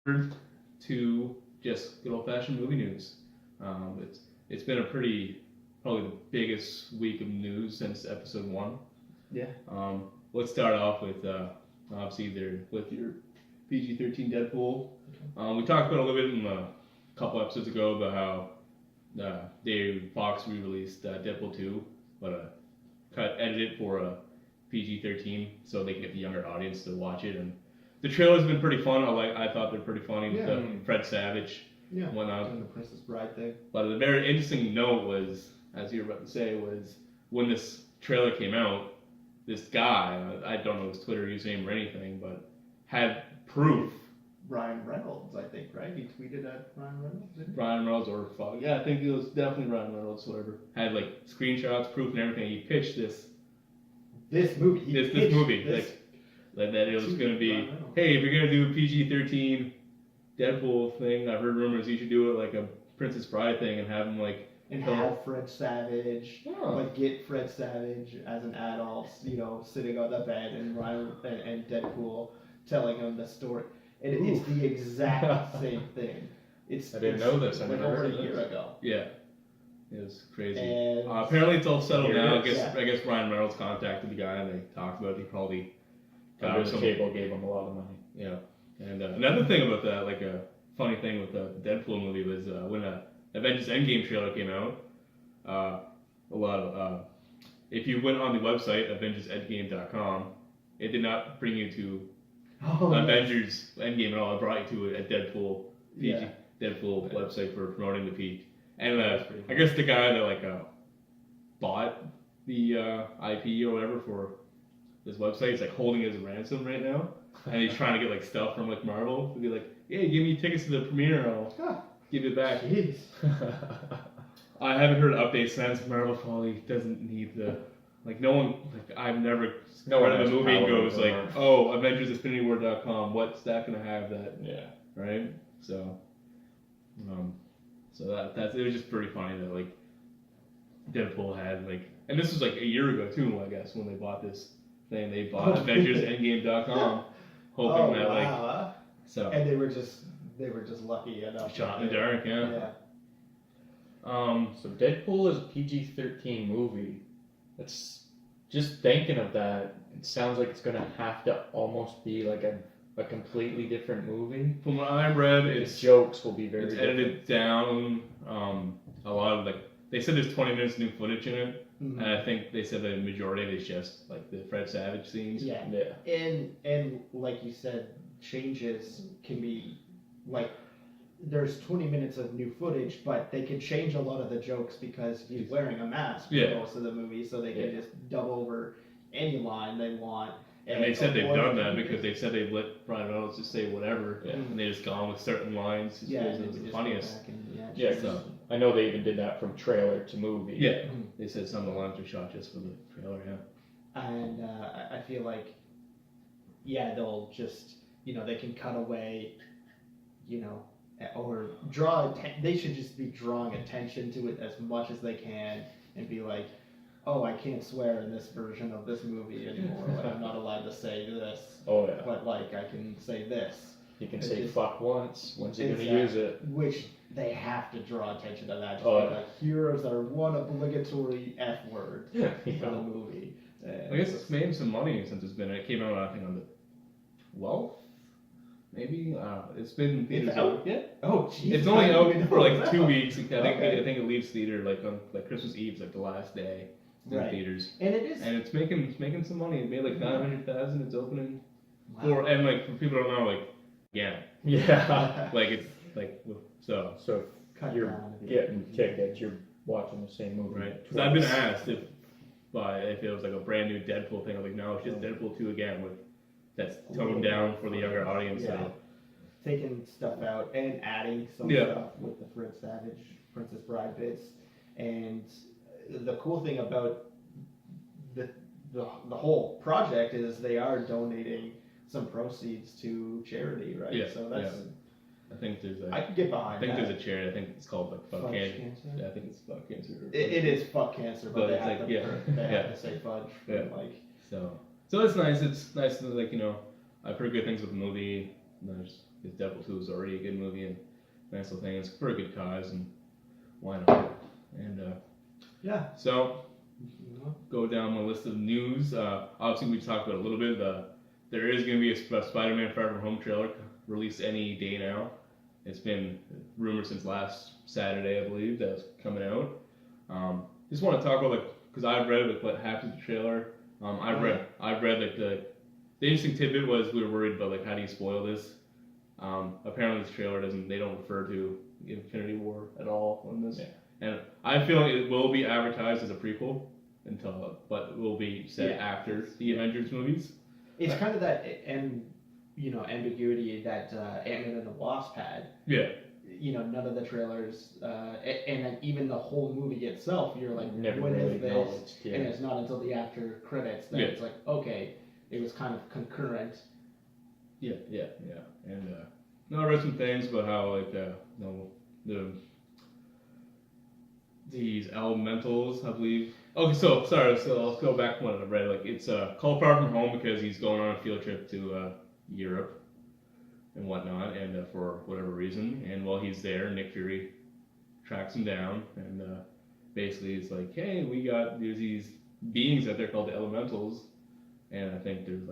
to just good old-fashioned movie news. It's been a probably the biggest week of news since episode 1. Yeah. Let's start off with obviously with your PG-13 Deadpool. We talked about a little bit in a couple episodes ago about how Fox re-released Deadpool 2, but edited for a PG-13 so they can get the younger audience to watch it. And the trailer's been pretty fun. I thought they're pretty funny with Fred Savage. Yeah. Whatnot. And the Princess Bride thing. But a very interesting note was, as you were about to say, was when this trailer came out, this guy, I don't know his Twitter username or anything, but had proof. Ryan Reynolds, I think, right? He tweeted at Ryan Reynolds, didn't he? Ryan Reynolds or Fox. Yeah, I think it was definitely Ryan Reynolds, whatever. Had like screenshots, proof, and everything. He pitched this movie. This movie. Like that it was going to be, hey, if you're going to do a PG-13 Deadpool thing, I've heard rumors you should do it like a Princess Bride thing and have him like... And have Fred Savage, like get Fred Savage as an adult, sitting on the bed and and Deadpool telling him the story. And it's the exact same thing. I didn't know this. Like over a year ago. Yeah. It was crazy. And apparently it's all settled now. I guess Ryan Reynolds contacted the guy and they talked about it. He probably got some cable, gave him a lot of money. Yeah. And another thing about that, like a funny thing with the Deadpool movie was when Avengers Endgame trailer came out, a lot of if you went on the website AvengersEndgame.com, it did not bring you to Avengers Endgame at all. It brought you to a Deadpool Deadpool website for promoting the peak. And I guess the guy that bought the IP or whatever for this website is holding it as a ransom right now, and he's trying to get stuff from Marvel to be like, hey, give me tickets to the premiere, and I'll give it back. Jeez. I haven't heard updates since. Marvel probably doesn't need the no one I've never read a movie and goes AvengersInfinityWar.com. What's that gonna have that? Yeah. Right. So that's it was just pretty funny that Deadpool had and this was a year ago too, I guess, when they bought this thing. They bought AvengersEndgame.com, hoping that so. And they were just lucky enough. Shot in the dark, yeah. So Deadpool is a PG-13 movie. It's just thinking of that. It sounds like it's gonna have to almost be a completely different movie. From what I read, its jokes will be very. It's edited down. A lot of they said there's 20 minutes of new footage in it, and I think they said the majority of it is just the Fred Savage scenes. Yeah. And like you said, changes can be there's 20 minutes of new footage, but they can change a lot of the jokes because he's wearing a mask for most of the movie, so they can just dub over any line they want. And they said they've done that because they said they've let Ryan Reynolds just say whatever, and they just gone with certain lines. It's the funniest. So I know they even did that from trailer to movie. Yeah, they said some of the lines were shot just for the trailer. Yeah, and I feel they'll just they can cut away, or draw. They should just be drawing attention to it as much as they can, and be like, oh, I can't swear in this version of this movie anymore. I'm not allowed to say this. Oh yeah. But I can say this. You can say fuck once. When's he gonna use it? Which they have to draw attention to that. Here's our one obligatory F word for the movie. I guess it's made some money since it came out. I think on the 12th. Maybe it's been theaters out yet. Oh, jeez. It's only out for 2 weeks. I think it leaves theater on Christmas Eve, the last day in theaters. And it is. And it's making some money. It made $900,000. It's opening for people don't know Yeah. it's so. So if you're getting tickets, you're watching the same movie. Right. Because I've been asked if it was a brand new Deadpool thing. I'm like, no, it's just Deadpool 2 again that's toned down for the younger audience. Yeah. Taking stuff out and adding some stuff with the Fred Savage Princess Bride bits. And the cool thing about the whole project is they are donating some proceeds to charity, right? Yeah. So that's. I think there's I can get behind that. There's a charity. I think it's called Fuck Cancer. Yeah, I think it's Fuck Cancer. It is Fuck Cancer, but they have to say fudge. So it's nice. It's nice to I've heard good things with the movie. There's because Deadpool 2 was already a good movie and nice little thing. It's for a good cause, and why not? And Yeah. so go down my list of news. Obviously, we talked about it a little bit. There is going to be a Spider-Man Far From Home trailer released any day now. It's been rumored since last Saturday, I believe, that it's coming out. Just want to talk about because I've read what happened to the trailer. I've read like the interesting tidbit was we were worried about how do you spoil this. Apparently, this trailer they don't refer to Infinity War at all on this, and I feel like it will be advertised as a prequel but it will be set after the Avengers movies. It's kind of that ambiguity that Ant-Man and the Wasp had. Yeah. None of the trailers, and then even the whole movie itself, you're like, Never when really is this? acknowledged, yeah. And it's not until the after credits that it's like, okay, it was kind of concurrent. Yeah. And I read some things about how these elementals, I believe. Okay, so I'll go back to what I read. It's called Far From Home because he's going on a field trip to Europe and whatnot, and for whatever reason. And while he's there, Nick Fury tracks him down, and basically it's like, hey, there's these beings out there called the elementals, and I think there's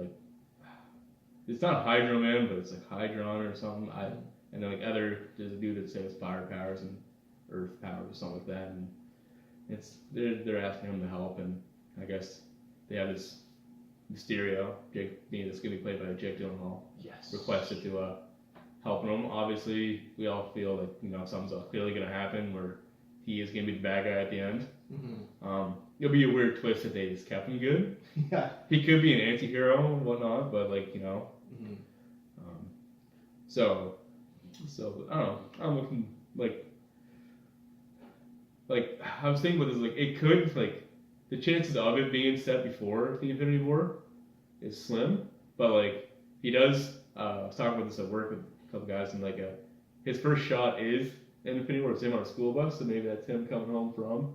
it's not Hydro Man, but it's Hydron or something. And then there's a dude that says fire powers and earth powers or something like that, and they're asking him to help, and I guess they have this Mysterio, that's gonna be played by Jake Gyllenhaal. Yes. Requested to help him. Obviously, we all feel something's clearly gonna happen where he is gonna be the bad guy at the end. Mm-hmm. It'll be a weird twist that they just kept him good. Yeah. He could be an anti-hero and whatnot, but Mm-hmm. So I don't know. I'm looking I was thinking about this. It could the chances of it being set before the Infinity War is slim, but he does. I was talking about this at work with a couple guys, and his first shot is in Infinity War. It's him on a school bus, so maybe that's him coming home from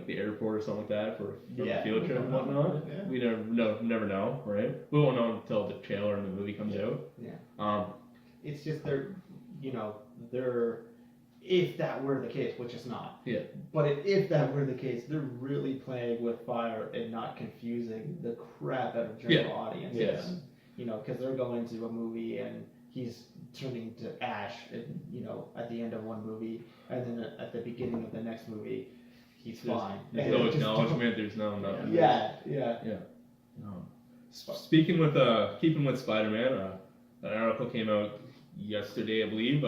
the airport or something like that for a field trip and whatnot. Yeah. We never know, right? We won't know until the trailer and the movie comes out. Yeah. It's just they're if that were the case, which it's not. Yeah. But if that were the case, they're really playing with fire and not confusing the crap out of general audiences. Yes. Because they're going to a movie and he's turning to ash, at the end of one movie, and then at the beginning of the next movie, he's fine. There's no acknowledgement. There's no nothing. Yeah. Keeping with Spider-Man, an article came out yesterday, I believe.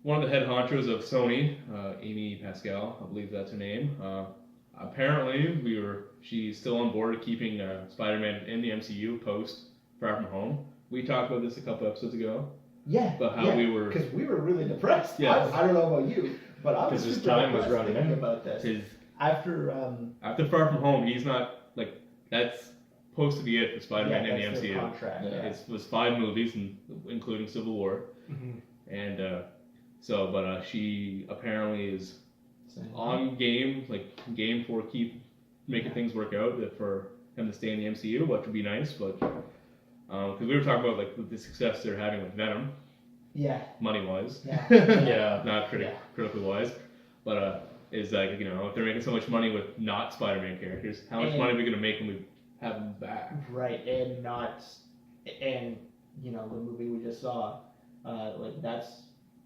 One of the head honchos of Sony, Amy Pascal, I believe that's her name. Apparently, she's still on board of keeping Spider-Man in the MCU post Far From Home. We talked about this a couple episodes ago. Yeah. About how we were, because we were really depressed. Yeah. I don't know about you, but I was his super time was depressed running thinking out. about this. After Far From Home, he's not that's supposed to be it for Spider-Man in the that's their MCU. contract. Yeah. Yeah. It was 5 movies, including Civil War, Mhm. and she apparently is Same. on game for keep making things work out for him to stay in the MCU, which would be nice. But because we were talking about the success they're having with Venom, Yeah. money wise, Yeah. Yeah. not critically wise, but is if they're making so much money with not Spider-Man characters, how much money are we gonna make when we have them back? Right, and the movie we just saw, that's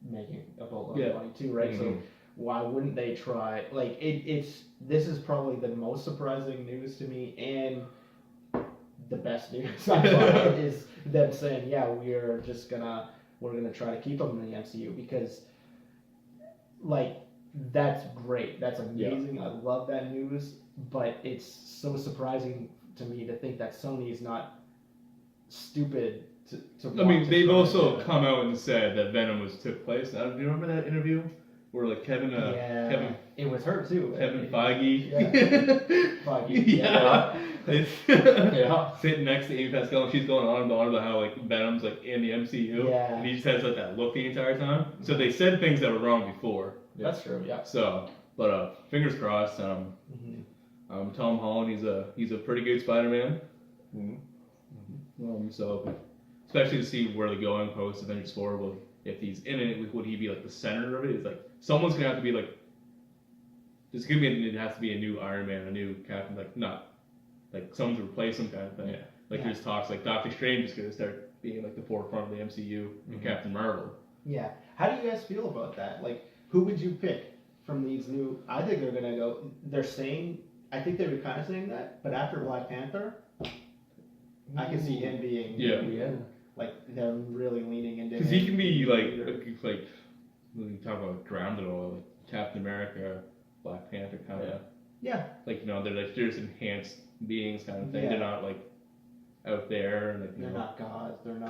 making a boatload of money too, right? Mm-hmm. So why wouldn't they try? This is probably the most surprising news to me, and the best news I find is them saying, yeah, we're gonna try to keep them in the MCU because, that's great, that's amazing. I love that news, but it's so surprising to me to think that Sony is not stupid to I mean, they've try also to- come out and said that Venom took place. Do you remember that interview where Kevin it was her too. Kevin Feige, Feige, Yeah. sitting next to Amy Pascal, and she's going on and on about how Venom's in the MCU, Yeah. and he just has that look the entire time. So they said things that were wrong before. That's true. Yeah. So, but fingers crossed. Tom Holland, he's a pretty good Spider-Man. Mm-hmm. So especially to see where they're going post Avengers 4. Will if he's in it, would he be like the center of it? It's like someone's gonna have to be like. There's gonna be it has to be a new Iron Man, a new Captain, like not like someone to replace him kind of thing. Yeah. Like there's talks like Doctor Strange is gonna start being like the forefront of the MCU and Captain Marvel. Yeah. How do you guys feel about that? Like, who would you pick from these new? I think they're gonna go. They're saying. I think they were kind of saying that, but after Black Panther, I can see him being. Yeah. Like they're really leaning into. Because he can be like when we talk about grounded or like Captain America, Black Panther kind of. Yeah. Like they're just enhanced beings kind of thing. Yeah. They're not like out there and like They're not gods. They're not.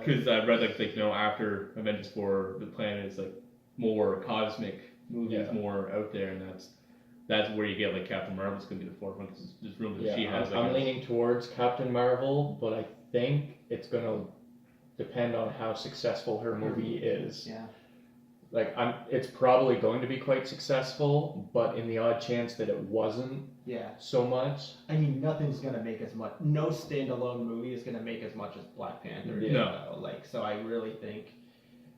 Because I read like after Avengers 4, the plan is like more cosmic movies, more out there, and that's where you get like Captain Marvel's gonna be the forefront. Because there's rumors that she has. I'm leaning towards Captain Marvel, but I think it's gonna depend on how successful her movie is. Yeah. Like it's probably going to be quite successful, but in the odd chance that it wasn't, so much. I mean, nothing's gonna make as much. No standalone movie is gonna make as much as Black Panther. Yeah. Though. Like, so I really think.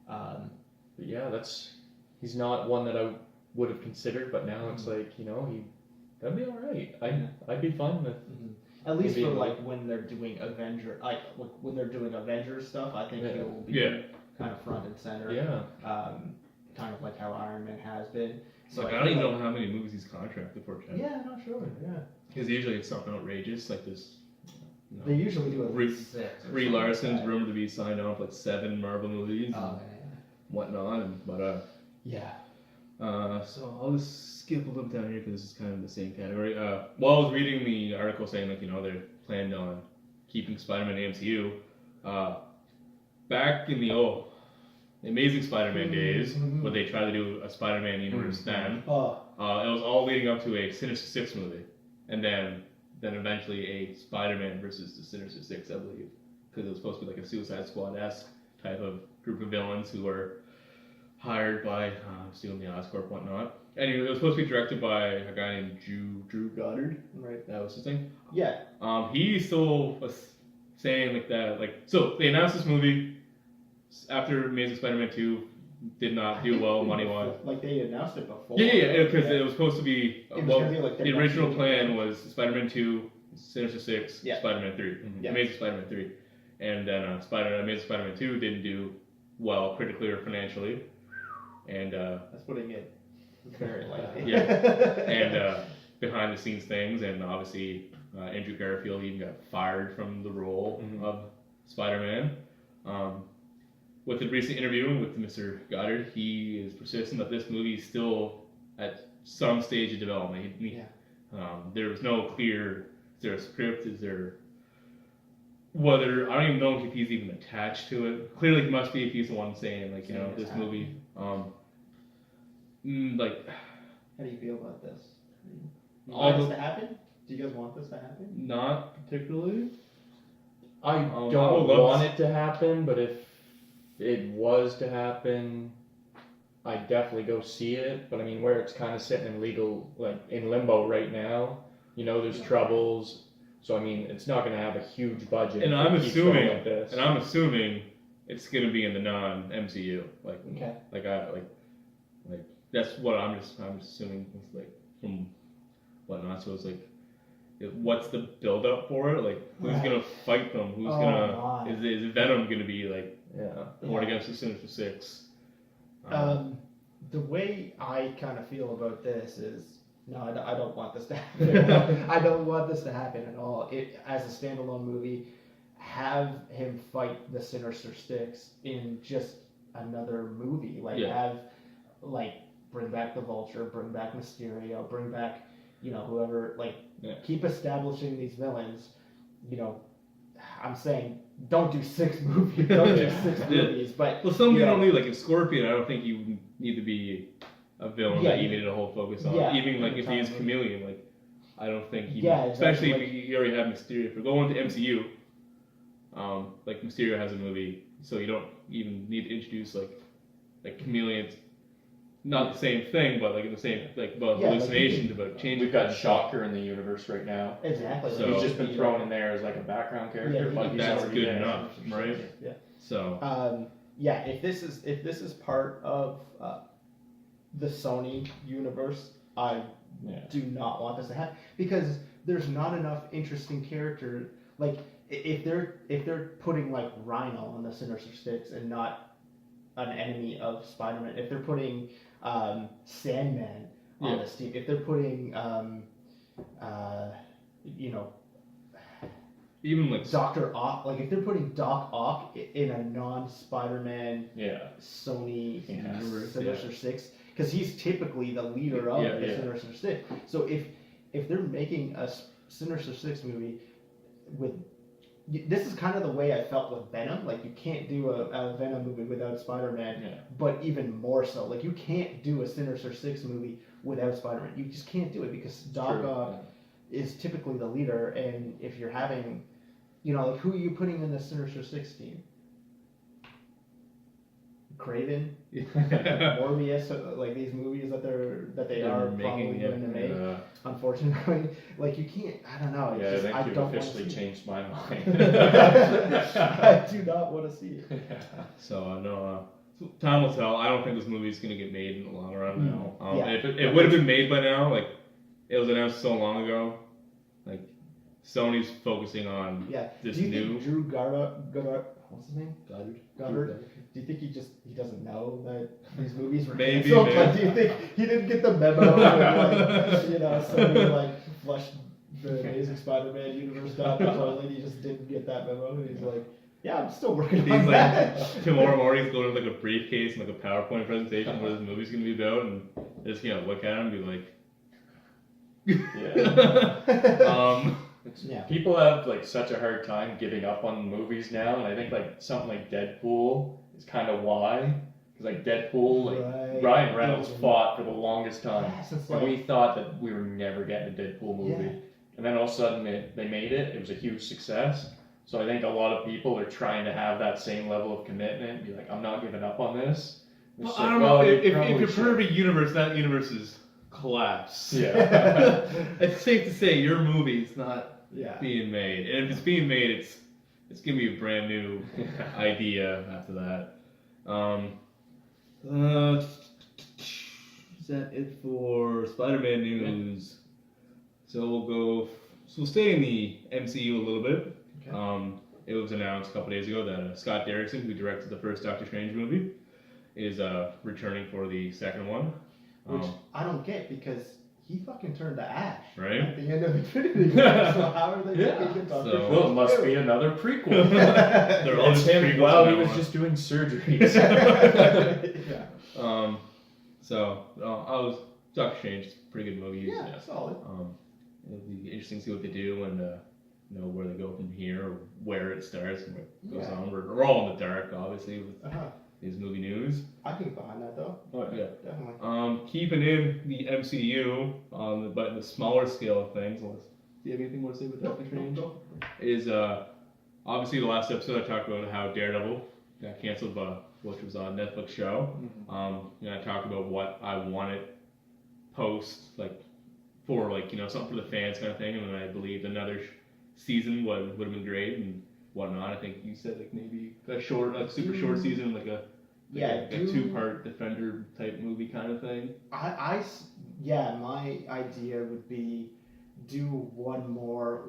But yeah, he's not one that I would have considered, but now it's like that'd be all right. I'd be fine with. At least for like when they're doing when they're doing Avengers stuff, I think he will be kind of front and center. Yeah. Kind of like how Iron Man has been. So like, I don't even know how many movies he's contracted for. Yeah, not sure. Yeah. Because usually it's something outrageous like this. They usually do at least 6. Brie Larson's rumored to be signed on for like 7 Marvel movies and whatnot. But so I'll just skip a little down here because this is kind of the same category. While I was reading the article saying like they're planned on keeping Spider-Man in the MCU, back in the Amazing Spider-Man days, when they tried to do a Spider-Man universe then, it was all leading up to a Sinister Six movie, and then eventually a Spider-Man versus the Sinister Six, I believe, because it was supposed to be like a Suicide Squad-esque type of group of villains who were hired by stealing the Oscorp and whatnot. Anyway, it was supposed to be directed by a guy named Drew Goddard. Right. That was his thing. Yeah. He still was saying like that, so they announced this movie after Amazing Spider-Man 2 did not do well money-wise. Like they announced it before. Yeah, because it was supposed to be. Like the original plan was Spider-Man 2, Sinister Six, Spider-Man 3, Amazing Spider-Man 3, and then Amazing Spider-Man 2 didn't do well critically or financially, and that's putting it very lightly. and behind the scenes things, and obviously Andrew Garfield even got fired from the role of Spider-Man. With the recent interview with Mr. Goddard, he is persistent that this movie is still at some stage of development. There was no clear. Is there a script? Is there? Whether I don't even know if he's even attached to it. Clearly, he must be if he's the one saying this movie. How do you feel about this? Do you want this to happen? Do you guys want this to happen? Not particularly. I don't want it to happen, but if it was to happen, I'd definitely go see it. But I mean, where it's kind of sitting in limbo right now, there's troubles. So I mean, it's not going to have a huge budget. And I'm assuming it's going to be in the non-MCU. That's what I'm just assuming. From whatnot. So it's what's the build up for it? Who's gonna fight them? Who's is Venom gonna be going against the Sinister Six? The way I kind of feel about this is no, I don't want this to happen. I don't want this to happen at all. As a standalone movie, have him fight the Sinister Six in just another movie. Bring back the Vulture, bring back Mysterio, bring back whoever. Keep establishing these villains. I'm saying don't do 6 movies. Don't do 6 movies. But some you don't need in Scorpion. I don't think you need to be a villain that you needed a whole focus on. Even if he is Chameleon, I don't think he. Especially if you already have Mysterio. If we're going to MCU, Mysterio has a movie, so you don't even need to introduce Chameleon. not the same thing, but like the same about Yeah, like hallucinations, about changing. We've got Shocker in the universe right now. Exactly. So- He's just been thrown in there as like a background character, Yeah, but he's that's already good there. enough, right? Yeah. So Yeah, if this is part of the Sony universe, I Yeah. do not want this to happen because there's not enough interesting character. Like if they're putting like Rhino on the Sinister Six and not an enemy of Spider-Man, if they're putting Sandman on this team, if they're putting even like Dr. Ock, like if they're putting Doc Ock in a non-Spider-Man Yeah. Sony Yeah. Sinister Six, because he's typically the leader of the Sinister Six. So if they're making a Sinister Six movie with, this is kind of the way I felt with Venom. Like you can't do a Venom movie without Spider-Man, but even more so, like you can't do a Sinister Six movie without Spider-Man. You just can't do it because Doc Ock is typically the leader, and if you're having, like who are you putting in the Sinister Six team? Craven, Morbius, like these movies that they are probably going to make. Unfortunately, like you can't. I don't know. Yeah, I you've don't officially changed my mind. I do not want to see it. So no. Time will tell. I don't think this movie is going to get made in the long run now. Yeah. If it would have been made by now, like it was announced so long ago, like Sony's focusing on this Do you new. think Drew Goddard, what's his name? Goddard. Do you think he doesn't know that these movies were Maybe, canceled? maybe. Like, do you think he didn't get the memo? And, Sony like flushed the Amazing Spider-Man universe down the toilet. He just didn't get that memo. And he's like, yeah, I'm still working on He's that. like tomorrow morning he's going to like a briefcase and like a PowerPoint presentation where this movie's gonna be about, and they're just gonna look at him and be like, People have like such a hard time giving up on movies now, and I think like something like Deadpool is kind of why. Because like Deadpool, like Ryan Reynolds fought for the longest time, and we thought that we were never getting a Deadpool movie, and then all of a sudden they made it. It was a huge success. So I think a lot of people are trying to have that same level of commitment. Be like, I'm not giving up on this. well, I don't know. If you're part of a universe, that universe is collapsed. Yeah. It's safe to say your movie's not being made, and if it's being made, it's gonna be a brand new idea after that. Is that it for Spider-Man news? So we'll stay in the MCU a little bit. Okay. It was announced a couple days ago that Scott Derrickson, who directed the first Doctor Strange movie, is returning for the second one. Which I don't get because he fucking turned to ash right at the end of Infinity War. So how are they making him Doctor Strange? Well, it must be another prequel. They're all just him prequels while from he now was on. just doing surgeries. I was Doctor Strange. It's a pretty good movie. Yeah, solid. It'll be interesting to see what they do and where they go from here, or where it starts and where it goes on. We're all in the dark, obviously, with these movie news. I can get behind that though. Oh yeah, definitely. Keeping in the MCU, but in the smaller scale of things. Do you have anything more to say with Doctor Strange? No. Is obviously the last episode I talked about how Daredevil got canceled, which was a Netflix show. Mm-hmm. I talked about what I wanted post, for something for the fans kind of thing, and then I believed another season would have been great and whatnot. I think you said maybe a short, super short season, a 2-part Defender type movie kind of thing. My idea would be do one more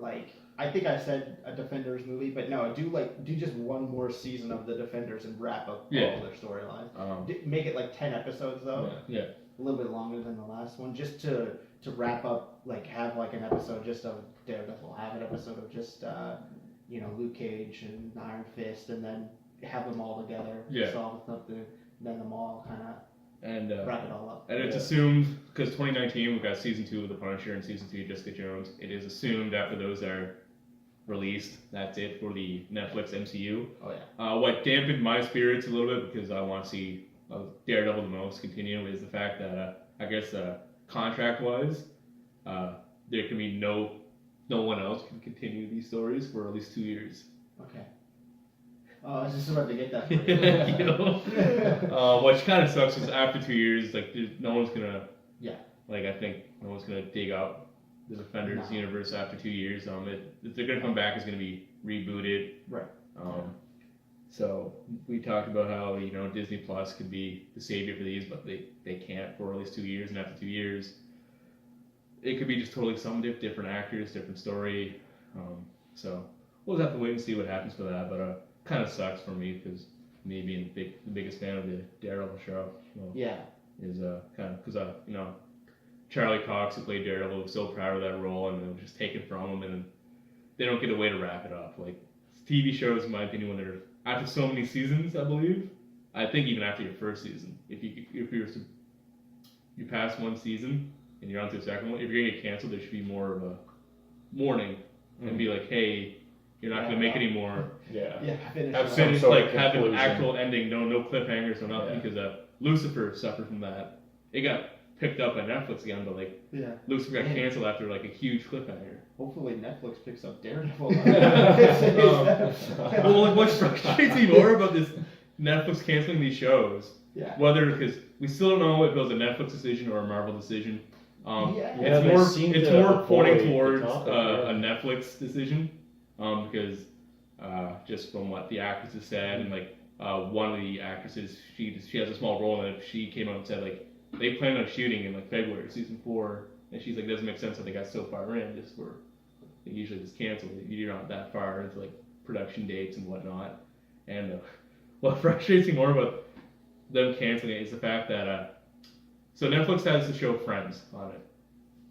I think I said a Defenders movie, but no, do just one more season of the Defenders and wrap up all their storylines. Make it 10 episodes though. Yeah. A little bit longer than the last one, just to wrap up, have an episode just of Daredevil, have an episode of just Luke Cage and Iron Fist, and then have them all together, solve something, then them all kind of and wrap it all up. And it's assumed, because 2019 we've got season 2 of The Punisher and season 2 of Jessica Jones. It is assumed after those are released, that's it for the Netflix MCU. Oh yeah. What dampened my spirits a little bit, because I want to see Daredevil the most continue, is the fact that I guess contract-wise, there can be no one else can continue these stories for at least 2 years. Okay. was just about to get that. For You you. know? Which kind of sucks because after 2 years, like no one's gonna. Yeah. Like I think no one's gonna dig up the Defenders No. universe after 2 years. If they're gonna come back, it's gonna be rebooted. Right. So we talked about how Disney Plus could be the savior for these, but they can't for at least 2 years, and after 2 years, it could be just totally something different actors, different story. So we'll just have to wait and see what happens for that. But kind of sucks for me because me being the biggest fan of the Daredevil show. Yeah. Is kind of because Charlie Cox, who played Daredevil, was so proud of that role, and it was just taken from him, and they don't get a way to wrap it up. Like TV shows, in my opinion, when they're after so many seasons, I believe. I think even after your first season, if you pass one season and you're on to the second one, if you're gonna get canceled, there should be more of a warning and be like, hey, you're not gonna make any more. Yeah. Finish Have it. some Finish, sort of like have an conclusion. actual ending, no cliffhangers, no nothing, Yeah. because Lucifer suffered from that. It got picked up by Netflix again, but like Yeah. Lucifer got Man. canceled after like a huge cliffhanger. Hopefully Netflix picks up Daredevil. Well, like what frustrates me more about this Netflix canceling these shows, Yeah. whether because we still don't know if it was a Netflix decision or a Marvel decision. Yeah, they seem It's to more pointing avoid the towards topic, a Netflix decision, because just from what the actress has said, and like one of the actresses, she has a small role in it. She came out and said like they plan on shooting in like February season 4, and she's like, it doesn't make sense that they got so far in just for they usually just cancel. You're not that far into like production dates and whatnot. And what frustrates me more about them canceling it is the fact that so Netflix has the show Friends on it,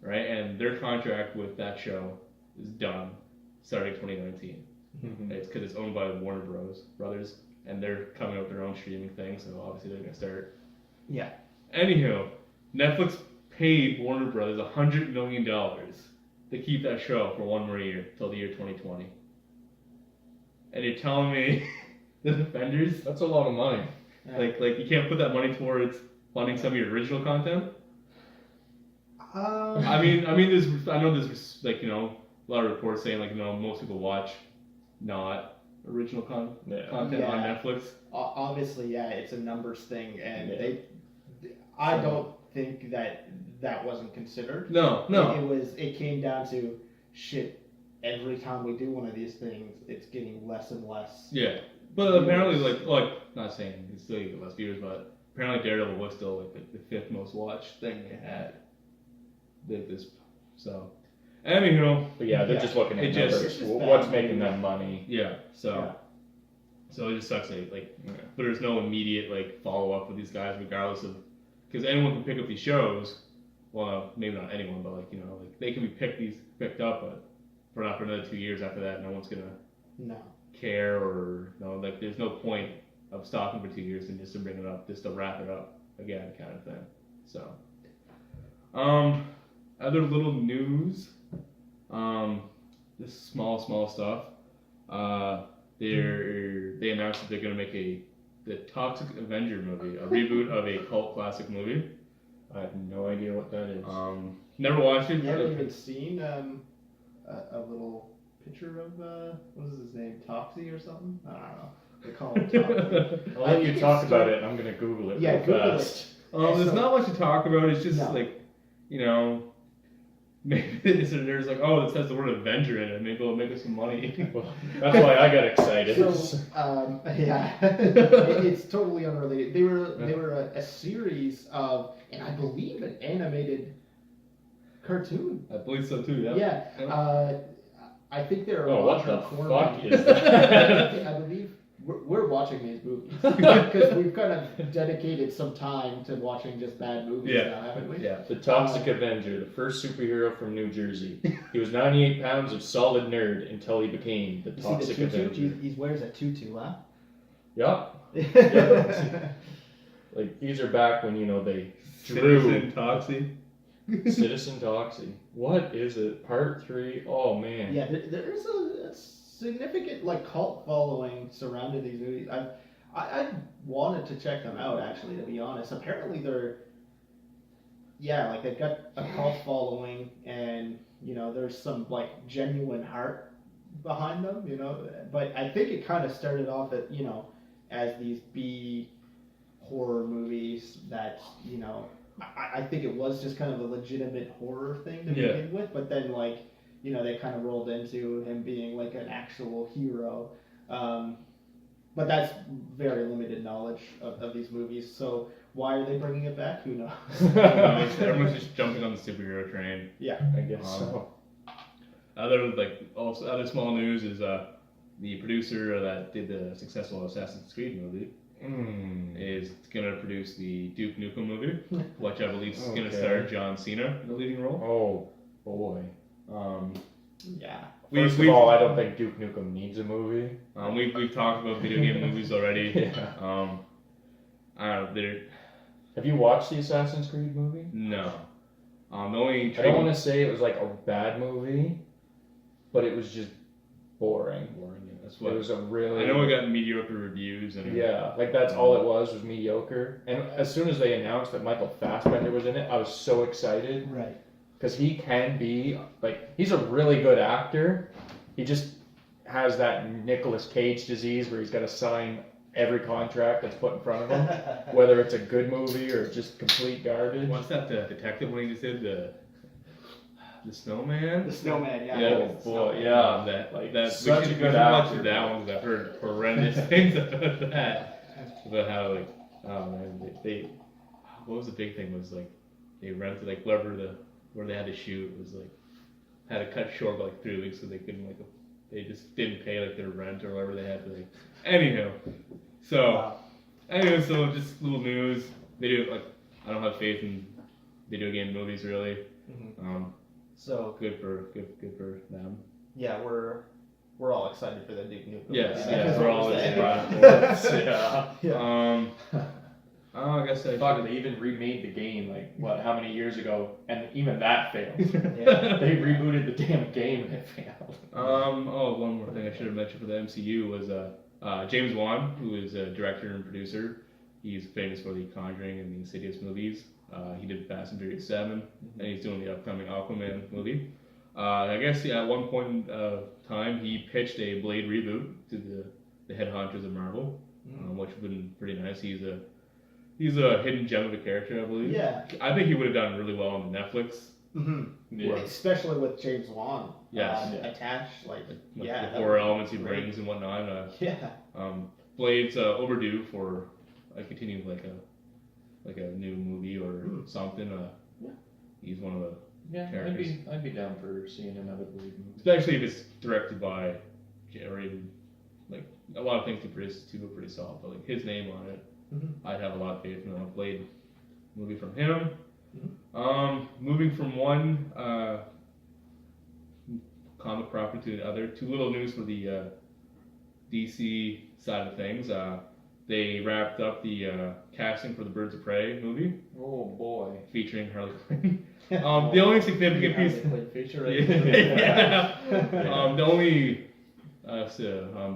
right? And their contract with that show is done starting 2019. Mhm. It's because it's owned by Warner Brothers, and they're coming out with their own streaming thing, so obviously they're gonna start. Yeah. Anywho, Netflix paid Warner Brothers $100 million to keep that show for one more year till the year 2020. And you're telling me the Defenders, That's a lot of money. like you can't put that money towards funding some of your original content? I mean, I know there's like a lot of reports saying like most people watch not original content on Yeah. Netflix. Obviously, yeah, it's a numbers thing, and Yeah. I don't think that wasn't considered. No. It came down to shit. Every time we do one of these things, it's getting less and less. Yeah, but apparently, like not saying it's still get less viewers, but apparently Daredevil was still like the 5th most watched thing they had. So, I mean, But yeah, they're just looking at It just- numbers. it's just What's bad. making them money? yeah. So, Yeah. so it just sucks. Like, Yeah. but there's no immediate like follow up with these guys, regardless of because anyone can pick up these shows. Well, maybe not anyone, but like they can be picked up, but for another 2 years after that, no one's gonna No. care or like there's no point of stopping for 2 years and just to bring it up, just to wrap it up again, kind of thing. So, other little news, this small stuff. They announced that they're gonna make the Toxic Avenger movie, a reboot of a cult classic movie. I have no idea what that is. Never watched it. You haven't even seen a little picture of what is his name, Toxie or something? I don't know. They call him Toxie. I'll I let you think talk it's about still- it. I'm gonna Google it Yeah, real Google it. fast. There's So- not much to talk about. It's just No. like, maybe there's like, oh, it says the word Avenger in it. Maybe it'll make us some money. Well, that's why I got excited. So, yeah, it's totally unrelated. They were a series of, and I believe an animated cartoon. I believe so too. Yeah. Yeah. I think they're Oh, what the long-term fuck format. is that? I believe we're watching these movies because we've kind of dedicated some time to watching just bad movies now, haven't we? Yeah. The Toxic Avenger, the first superhero from New Jersey. He was 98 pounds of solid nerd until he became the You see the Toxic tutu? Avenger. He wears a tutu, huh? Yeah. Yeah. Like, these are back when, they drew Citizen Toxie. Citizen Toxie. What is it? Part 3? Oh, man. Yeah, there's a significant cult following surrounding these movies. I wanted to check them out actually, to be honest. Apparently they've got a cult following, and there's some genuine heart behind them, But I think it kind of started off at, as these B horror movies that, I think it was just kind of a legitimate horror thing to begin with, but then they kind of rolled into him being like an actual hero. But that's very limited knowledge of these movies. So why are they bringing it back? Who knows? Everyone's just jumping on the superhero train. Yeah, I guess so. Other small news is the producer that did the successful Assassin's Creed movie is going to produce the Duke Nukem movie, which I believe is going to star John Cena in the leading role. Oh boy. Yeah. First of all, I don't think Duke Nukem needs a movie. We've talked about video game movies already. Yeah. I don't know. Have you watched the Assassin's Creed movie? No. I don't want to say it was like a bad movie, but it was just boring. That's what it was. I know it got mediocre reviews. That's all it was mediocre. And as soon as they announced that Michael Fassbender was in it, I was so excited. Right. Because he can be, he's a really good actor. He just has that Nicolas Cage disease where he's got to sign every contract that's put in front of him, whether it's a good movie or just complete garbage. What's that detective when he just did the snowman? The snowman, yeah. Oh boy, yeah. That's such a good actor. That one, 'cause I've heard horrendous things about that. About how they what was the big thing was they rented where they had to shoot was had to cut short by 3 weeks because they couldn't they just didn't pay their rent or whatever they had to anyhow. So so just little news. They do I don't have faith in video game movies really. Mm-hmm. So good for them. Yeah, we're all excited for the Duke Nukem. Yes, we're all excited. Yeah. I guess they even remade the game how many years ago, and even that failed. Yeah. They rebooted the damn game and it failed. One more thing I should have mentioned for the MCU was James Wan, who is a director and producer. He's famous for the Conjuring and the Insidious movies. He did Fast and Furious 7, and he's doing the upcoming Aquaman movie. I guess at one point in time he pitched a Blade reboot to the head honchos of Marvel, which would have been pretty nice. He's a hidden gem of a character, I believe. Yeah. I think he would have done really well on Netflix. Mm-hmm. Yeah. Especially with James Wan attached, the horror elements he brings and whatnot. Blade's overdue for continuing a new movie or something. He's one of the characters. I'd be down for seeing another Blade movie. Especially if it's directed by, or even a lot of things he produces too are pretty solid, but his name on it. Mm-hmm. I'd have a lot of faith in a Blade movie from him. Mm-hmm. Moving from one comic property to the other, two little news for the DC side of things. They wrapped up the casting for the Birds of Prey movie. Oh boy, featuring Harley Quinn. The only significant piece. The only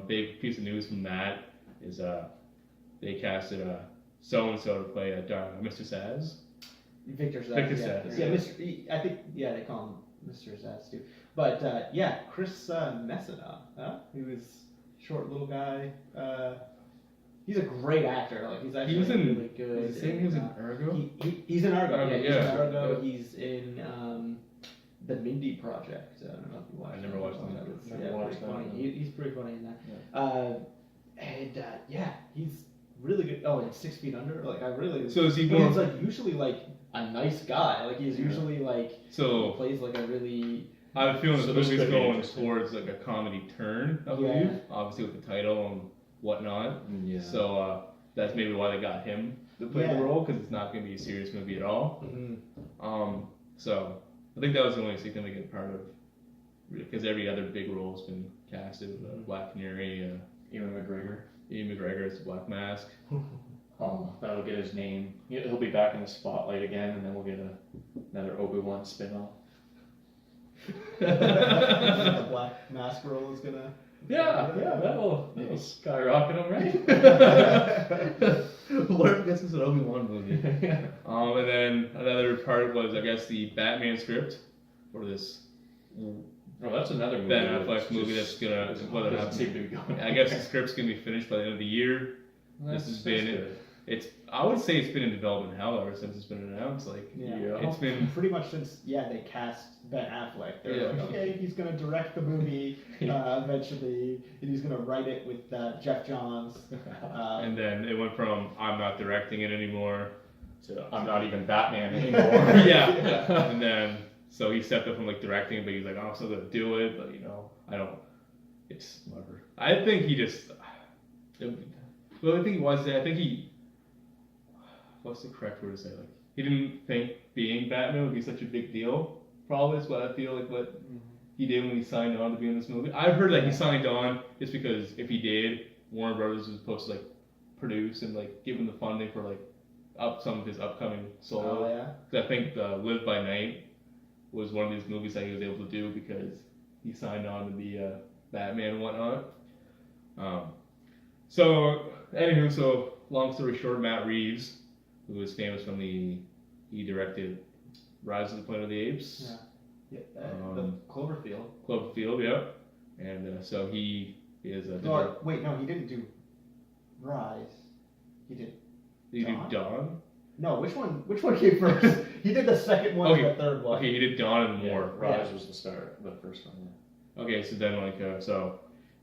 big piece of news from that is they casted so-and-so to play Mr. Saz. Victor Zsasz. Victor Zsasz. Yeah, I think they call him Mr. Zsasz too. But Chris Messina, he was short little guy. He's a great actor. He's actually really good. Was he was in Argo? He's in Argo. Argo, He's in Argo. He's in the Mindy Project. I don't know if you watched. I never watched that. Funny. He's pretty funny in that. Yeah. He's really good. Oh, and 6 Feet Under. I really. So is he more? He's usually a nice guy. He's usually so plays a really. I have a feeling the movie's going towards a comedy turn, I believe. Obviously with the title and whatnot. Yeah. So that's maybe why they got him to play the role, because it's not going to be a serious movie at all. Mm-hmm. So I think that was the only significant part of, because every other big role has been casted. Black Canary, Ewan McGregor. Ian McGregor is Black Mask. That'll get his name. He'll be back in the spotlight again, and then we'll get another Obi-Wan spin-off. The Black Mask role is gonna. That'll skyrocket him, right? What if this is an Obi-Wan movie? And then another part was, I guess, the Batman script for this Oh, that's another movie. Ben Affleck's movie that's gonna doesn't seem to be going. I guess the script's gonna be finished by the end of the year. This has been I would say it's been in development hell ever since it's been announced. Like it's been pretty much since they cast Ben Affleck. They're Yeah. like, okay, he's gonna direct the movie eventually, and he's gonna write it with Jeff Johns. and then it went from I'm not directing it anymore. So I'm not even Batman anymore. Yeah. And then so he stepped up from like directing, but he's like, I'm still gonna do it, but I don't. It's whatever. I think he just. Well, I think he was. I think he. What's the correct word to say? Like he didn't think being Batman would be such a big deal. Probably is what I feel like what he did when he signed on to be in this movie. I've heard that he signed on just because if he did, Warner Brothers was supposed to like produce and like give him the funding for like some of his upcoming solo. Oh yeah. Because I think Live by Night was one of these movies that he was able to do because he signed on to be Batman and whatnot. So long story short, Matt Reeves, who was famous from he directed Rise of the Planet of the Apes. Yeah. The Cloverfield. Cloverfield, yeah. And so he is a. Wait, no, he didn't do Rise. He did. Did he do Dawn? No, which one came first? He did the second one and the third one. Okay, he did Dawn and More. Rise was the first one. Yeah. Okay, so then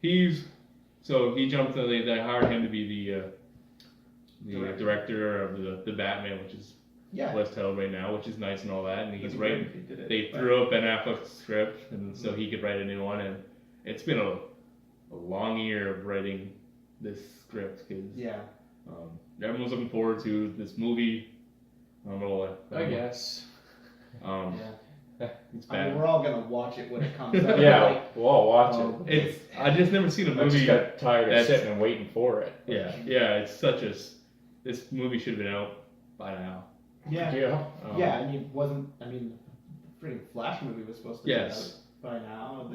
he jumped. They hired him to be the director of the Batman, which is what's titled right now, which is nice and all that. And he's right. They threw up Ben Affleck's script, and so he could write a new one. And it's been a long year of writing this script because everyone's looking forward to this movie. I guess. It's bad. we're all gonna watch it when it comes out. Yeah, we'll all watch it. I just never seen a I movie. just got tired of sitting and waiting for it. Yeah, it's such a. This movie should have been out by now. Yeah. Yeah. The freaking Flash movie was supposed to be out by now.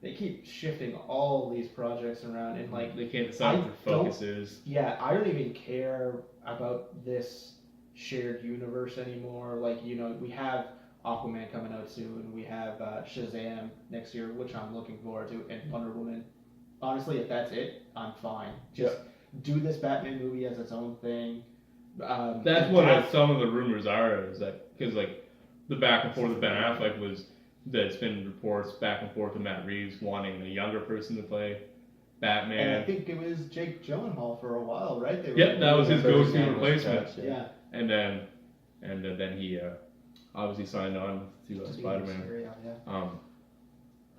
They keep shifting all these projects around, and like they can't decide what their focus is. Yeah, I don't even care about this shared universe anymore. Like we have Aquaman coming out soon. We have Shazam next year, which I'm looking forward to, and Wonder Woman. Honestly, if that's it, I'm fine. Just do this Batman movie as its own thing. That's what some of the rumors are. Is that because like the back and forth with Ben Affleck was. There's been reports back and forth with Matt Reeves wanting a younger person to play Batman. And I think it was Jake Gyllenhaal for a while, right? That was his go-to replacement. Yeah. And then he obviously signed on to Spider-Man.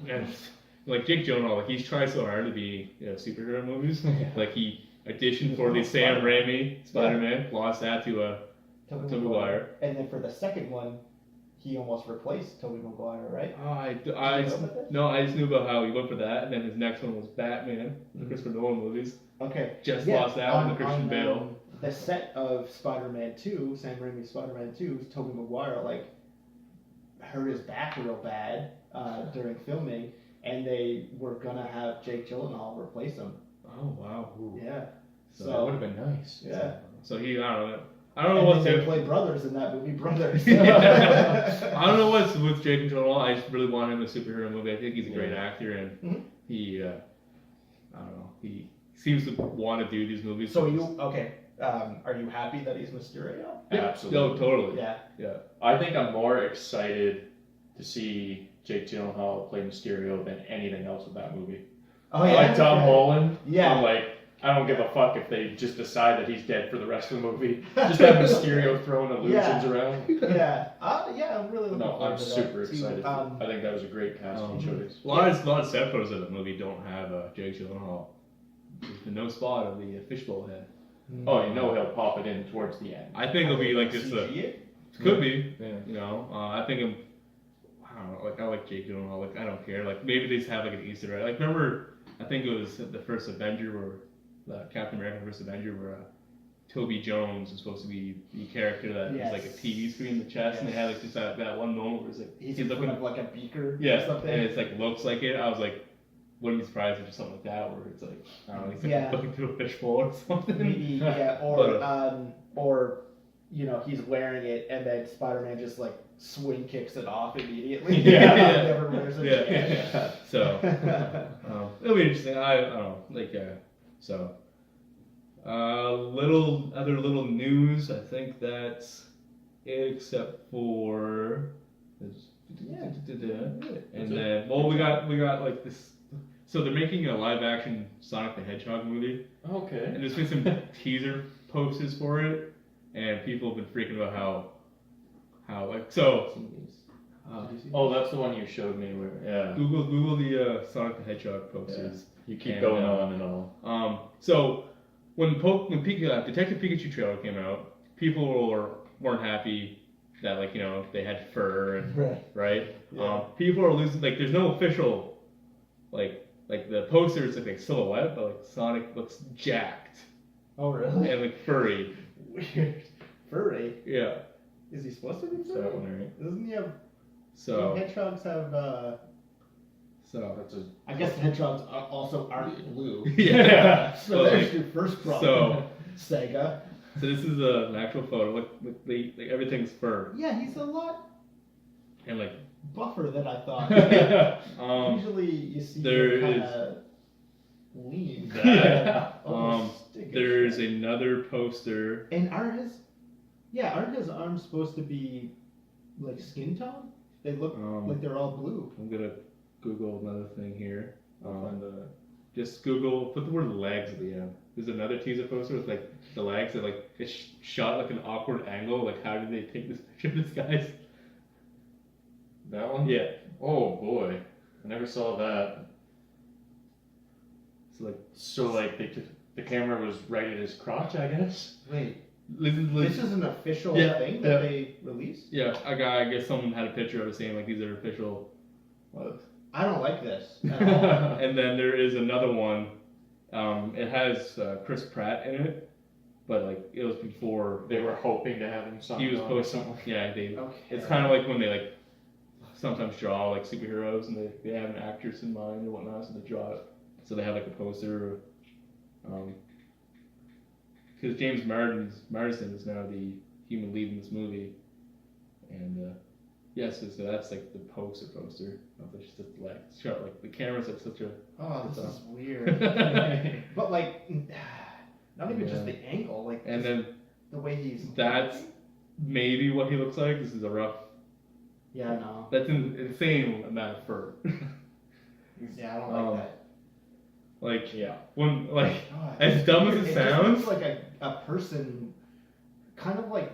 And like Jake Gyllenhaal, like he's tried so hard to be superhero movies. Like he auditioned for the Sam Raimi Spider-Man, lost that to Tobey Maguire. And then for the second one, he almost replaced Tobey Maguire, right? I just knew about how he went for that, and then his next one was Batman, the Christopher Nolan movies. Okay. Lost that one to Christian Bale. The set of Spider-Man 2, Sam Raimi's Spider-Man 2, Tobey Maguire hurt his back real bad during filming, and they were gonna have Jake Gyllenhaal replace him. Oh wow. Ooh. Yeah. So that would have been nice. Yeah. So I don't know what's they play brothers in that movie, brothers. I don't know what's with Jake Gyllenhaal. I just really want him in a superhero movie. I think he's a great actor, and he, I don't know, he seems to want to do these movies. So are you happy that he's Mysterio? Absolutely. No, totally. Yeah. I think I'm more excited to see Jake Gyllenhaal play Mysterio than anything else with that movie. Oh yeah. Like Tom Holland. Yeah. I'm like, I don't give a fuck if they just decide that he's dead for the rest of the movie. Just have Mysterio throwing illusions around. Yeah. I'm really looking forward I'm to super that too. excited. I think that was a great casting choice. A lot of set photos of the movie don't have Jake Gyllenhaal. There's been no spot of the fishbowl head. Oh, he'll pop it in towards the end. I think it'll be like just could be. Yeah. I think I don't know. Like I like Jake Gyllenhaal. Like I don't care. Like maybe they just have like an Easter egg. Like remember, I think it was the first Avenger where. Captain America vs. Avenger, where Toby Jones is supposed to be the character that is like a TV screen in the chest, and they had like just that one moment where it's like he's looking up like a beaker, or something, and it's like looks like it. I was like, wouldn't be surprised if it's something like that, where it's like I don't know, he's like looking through a fishbowl or something. Maybe, or he's wearing it, and then Spider-Man just like swing kicks it off immediately. Yeah. Never wears it again. Yeah. So it'll be interesting. I don't know. So other little news. I think that's it, except for and then we got like this. So they're making a live action Sonic the Hedgehog movie, Okay. and there's been some teaser posters for it, and people have been freaking about how like so. Oh, that's the one you showed me. Where yeah. Google the Sonic the Hedgehog posters. You keep And, going on and on. So when Detective Pikachu trailer came out, people weren't happy that they had fur and right. Yeah. People are losing there's no official like the posters like silhouette, but like Sonic looks jacked Oh really? and like furry. Weird. Furry. Yeah. Is he supposed to be Is furry? that one right? Doesn't he have? So Hedgehogs have. That's a I guess hedgehogs also aren't blue. yeah. So Well, there's like, your first problem. so Sega. so this is an actual photo. Look, everything's fur Yeah, he's a lot and like buffer than I thought. Usually you see there him is- kinda lean. that. Almost stick and There's shit. another poster. And aren't his arms supposed to be like skin tone? They look like they're all blue. I'm gonna Google another thing here. I'll find Just Google, put the word legs at the end. There's another teaser poster with like the legs that like it's shot like an awkward angle. Like how did they take this picture of this guy's? That one? Yeah. Oh boy, I never saw that. It's like So like the camera was right at his crotch, I guess. Wait, listen. this is an official Yeah, thing yeah. that they released? Yeah, I guess someone had a picture of it saying like these are official. I don't like this at all. And then there is another one. It has Chris Pratt in it, but like it was before They were hoping to have him he was on posting. something. Yeah, they. Okay. It's kind of like when they like sometimes draw like superheroes and they have an actress in mind or whatnot, so they draw it. So they have like a poster. Because James Marsden is now the human lead in this movie, and yes, so that's like the poster. It's just like shot like the camera's like such a. Oh, this So- is weird. But like, not even just Yeah. the angle, like And just then the way he's. that's maybe what he looks like. This is a rough. Yeah, no. That's an insane amount of fur. Yeah, I don't Um, like that. Like Yeah. when like God, as it's dumb as weird. it just sounds. looks like a person, kind of like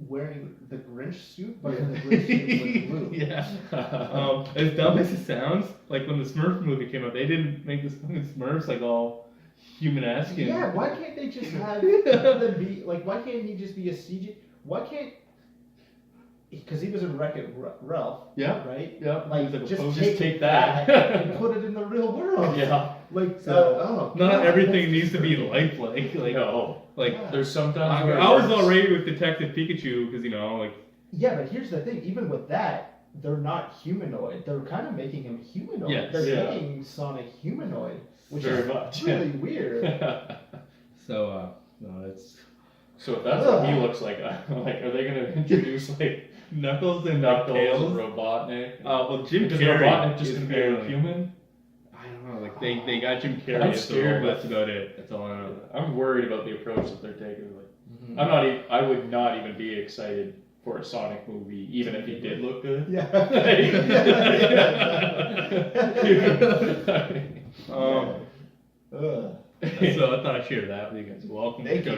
wearing the Grinch suit, but the Grinch suit was blue. Yeah. As dumb as it sounds, like when the Smurf movie came out, they didn't make the fucking Smurfs like all human-esque. And, Yeah, why can't they just have them be like? Why can't he just be a CG? Why can't? Because he was in Wreck-It Ralph, Yeah. right? Yeah. Like, He's just "Oh, take that and put it in the real world. Yeah. Like, So, oh, Not God, everything that's needs to be creepy. lifelike. Like, No. like Yeah. There's sometimes I, where I was it's- alright with Detective Pikachu because like Yeah, but here's the thing. Even with that, they're not humanoid. They're kind of making him humanoid. Yes. They're Yeah. making Sonic humanoid, which Very is much. really weird. so. No, it's So if that's what he looks like are they gonna introduce like Knuckles and Knuckles Tails. and Robotnik? Well, Jim Is Carrey Robotnik just is gonna be a apparently- human? I don't know. Like they got Jim Carrey. I'm so scared. that's about it. That's all I know. I'm worried about the approach that they're taking. Like, Mhm. I'm not. I would not even be excited for a Sonic movie, even if he did look good. Yeah. Um, Ugh. so I thought I'd share that with you guys. Welcome Thank to you.